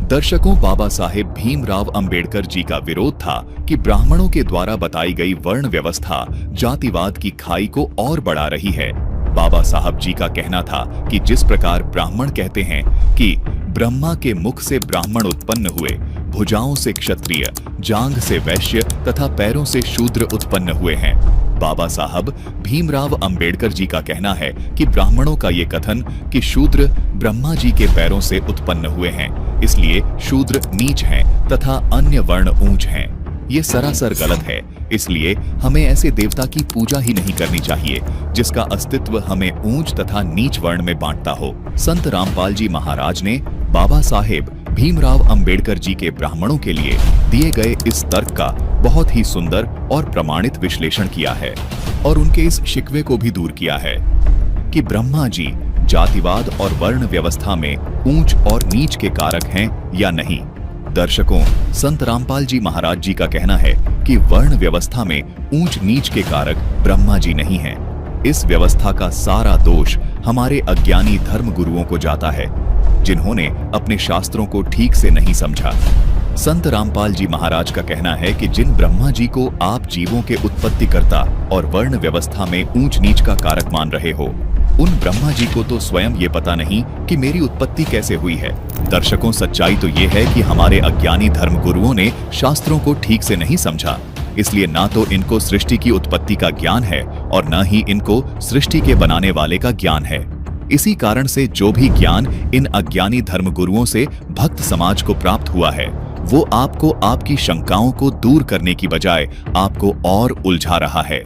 दर्शकों, बाबा साहेब भीमराव अंबेडकर जी का विरोध था कि ब्राह्मणों के द्वारा बताई गई वर्ण व्यवस्था जातिवाद की खाई को और बढ़ा रही है। बाबा साहब जी का कहना था कि जिस प्रकार ब्राह्मण कहते हैं कि ब्रह्मा के मुख से ब्राह्मण उत्पन्न हुए, भुजाओं से क्षत्रिय, जांघ से वैश्य तथा पैरों से शूद्र उत्पन्न हुए हैं। बाबा साहब भीमराव अंबेडकर जी का कहना है कि ब्राह्मणों का ये कथन कि शूद्र ब्रह्मा जी के पैरों से उत्पन्न हुए हैं, इसलिए शूद्र नीच हैं तथा अन्य वर्ण ऊंच हैं, ये सरासर गलत है। इसलिए हमें ऐसे देवता की पूजा ही नहीं करनी चाहिए जिसका अस्तित्व हमें ऊंच तथा नीच वर्ण में बांटता हो। संत रामपाल जी महाराज ने बाबा साहेब भीमराव अंबेडकर जी के ब्राह्मणों के लिए दिए गए इस तर्क का बहुत ही सुंदर और प्रमाणित विश्लेषण किया है और उनके इस शिकवे को भी दूर किया है कि ब्रह्मा जी जातिवाद और वर्ण व्यवस्था में ऊंच और नीच के कारक हैं या नहीं। दर्शकों, संत रामपाल जी महाराज जी का कहना है कि वर्ण व्यवस्था में ऊंच नीच के कारक ब्रह्मा जी नहीं हैं। इस व्यवस्था का सारा दोष हमारे अज्ञानी धर्म गुरुओं को जाता है, जिन्होंने अपने शास्त्रों को ठीक से नहीं समझा। संत रामपाल जी महाराज का कहना है कि जिन ब्रह्मा जी को आप जीवों के उत्पत्तिकर्ता और वर्ण व्यवस्था में ऊंच नीच का कारक मान रहे हो, उन ब्रह्मा जी को तो स्वयं ये पता नहीं कि मेरी उत्पत्ति कैसे हुई है। दर्शकों, सच्चाई तो ये है कि हमारे अज्ञानी धर्म गुरुओं ने शास्त्रों को ठीक से नहीं समझा, इसलिए ना तो इनको सृष्टि की उत्पत्ति का ज्ञान है और न ही इनको सृष्टि के बनाने वाले का ज्ञान है। इसी कारण से जो भी ज्ञान इन अज्ञानी धर्म गुरुओं से भक्त समाज को प्राप्त हुआ है, वो आपको आपकी शंकाओं को दूर करने की बजाय आपको और उलझा रहा है।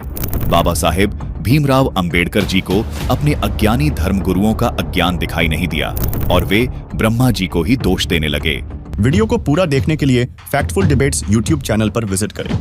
बाबा साहेब भीमराव अंबेडकर जी को अपने अज्ञानी धर्म गुरुओं का अज्ञान दिखाई नहीं दिया और वे ब्रह्मा जी को ही दोष देने लगे। वीडियो को पूरा देखने के लिए फैक्टफुल डिबेट्स यूट्यूब चैनल पर विजिट करें।